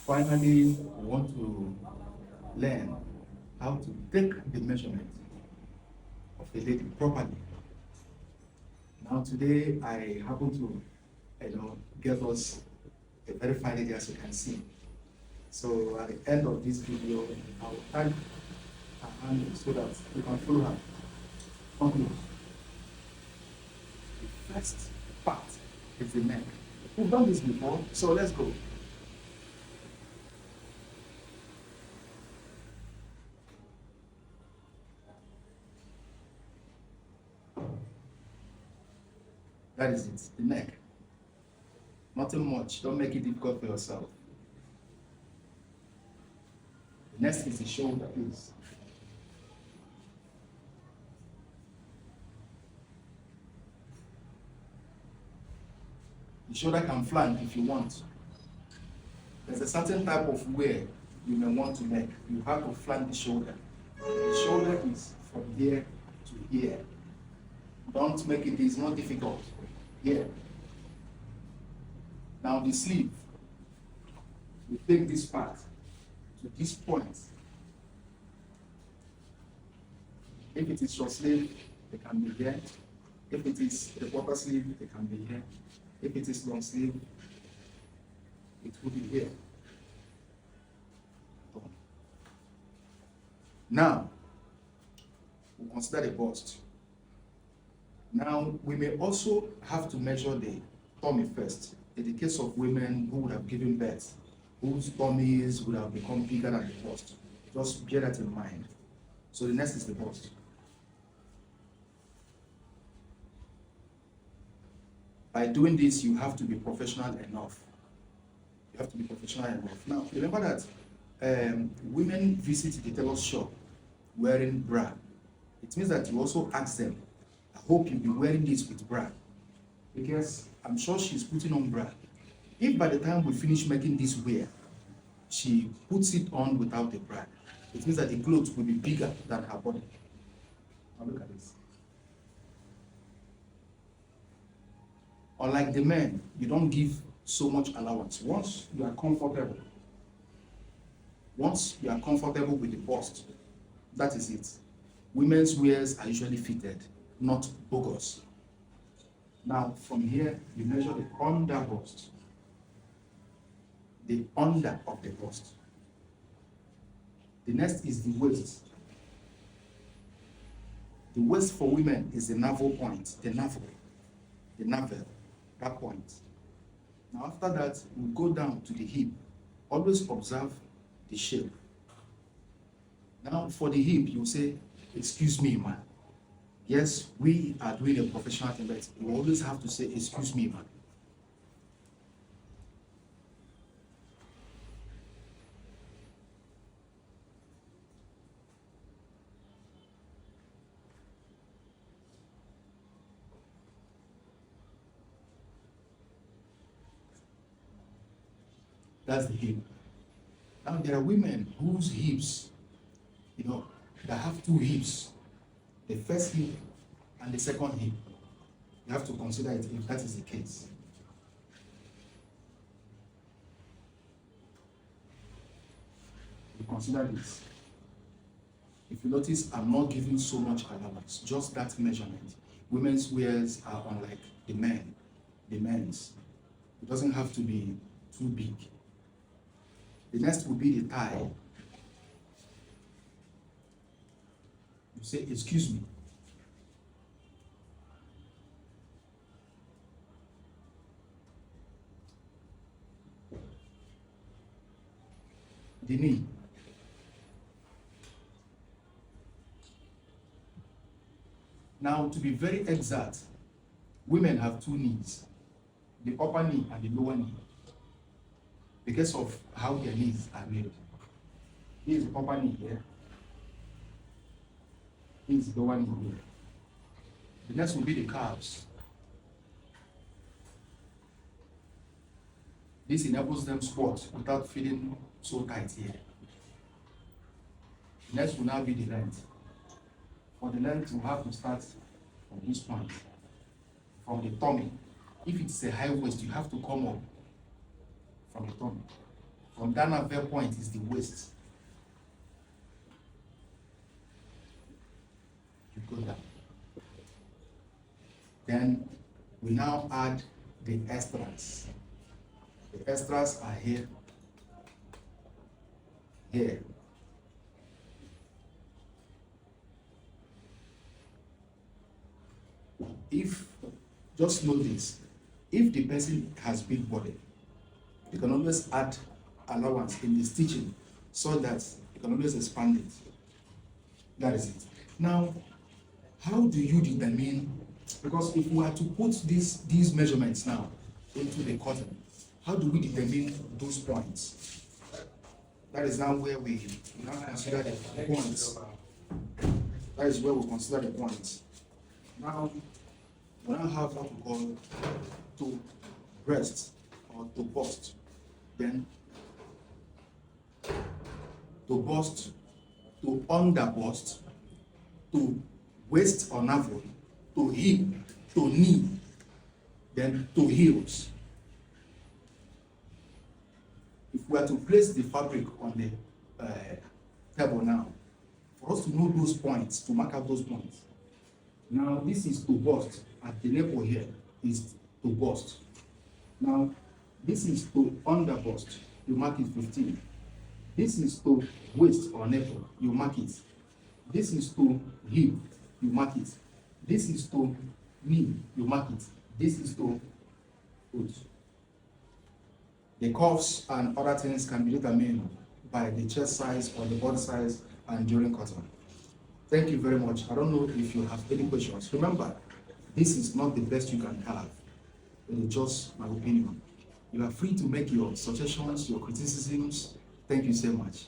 Finally, we want to learn how to take the measurement of a lady properly. Now today I happen to, get us a very fine lady as you can see. So at the end of this video, I will tag her hand so that you can follow her. Come close. The first part is the neck. We've done this before, so let's go. That is it, the neck. Nothing much, don't make it difficult for yourself. The next is the shoulder, please. The shoulder can flank if you want. There's a certain type of wear you may want to make. You have to flank the shoulder. The shoulder is from here to here. Don't make it, it's not difficult. Here. Now the sleeve, we take this part to this point. If it is short sleeve, it can be here. If it is a quarter sleeve, it can be here. If it is long sleeve, it will be here. Now, we'll consider the bust. Now, we may also have to measure the tummy first. In the case of women who would have given birth, whose tummies would have become bigger than the bust. Just bear that in mind. So the next is the bust. By doing this, you have to be professional enough. You have to be professional enough. Now, remember that women visit the tailor's shop wearing bra. It means that you also ask them, I hope you'll be wearing this with bra. Because I'm sure she's putting on bra. If by the time we finish making this wear, she puts it on without the bra, it means that the clothes will be bigger than her body. Now look at this. Unlike the men, you don't give so much allowance. Once you are comfortable with the bust, that is it. Women's wears are usually fitted, not bogus. Now, from here, you measure the under bust, the under of the bust. The next is the waist. The waist for women is the navel point, the navel, that point. Now, after that, we go down to the hip. Always observe the shape. Now, for the hip, you say, excuse me, man. Yes, we are doing a professional thing, but we always have to say, excuse me, man. That's the hip. Now, there are women whose hips, that have two hips. The first hip and the second hip. You have to consider it if that is the case. You consider this. If you notice, I'm not giving so much allowance, just that measurement. Women's wears are unlike the men's. It doesn't have to be too big. The next will be the thigh. You say, excuse me. The knee. Now, to be very exact, women have two knees, the upper knee and the lower knee, because of how their knees are made. Here is the upper knee here. Here is the lower knee here. The next will be the calves. This enables them squat without feeling so tight here. The next will now be the length. For the length, you have to start from this point, from the tummy. If it's a high waist, you have to come up from the tummy. From that navel point is the waist. You go down. Then we now add the extras. The extras are here, here. If, just know this, if the person has big body, you can always add allowance in the stitching so that you can always expand it. That is it. Now, how do you determine, because if we are to put these measurements now into the cotton, how do we determine those points? That is now where we now consider the points. That is where we consider the points. Now, we now have what we call to breast or to bust. Then to bust, to under bust, to waist or navel, to hip, to knee, then to heels. If we are to place the fabric on the table now, for us to know those points, to mark out those points. Now this is to bust, at the nipple here is to bust. Now this is to under bust, you mark it 15. This is to waist or nipple, you mark it. This is to hip, you mark it. This is to knee, you mark it. This is to foot. The cuffs and other things can be determined by the chest size or the body size and during cotton. Thank you very much. I don't know if you have any questions. Remember, this is not the best you can have. It is just my opinion. You are free to make your suggestions, your criticisms. Thank you so much.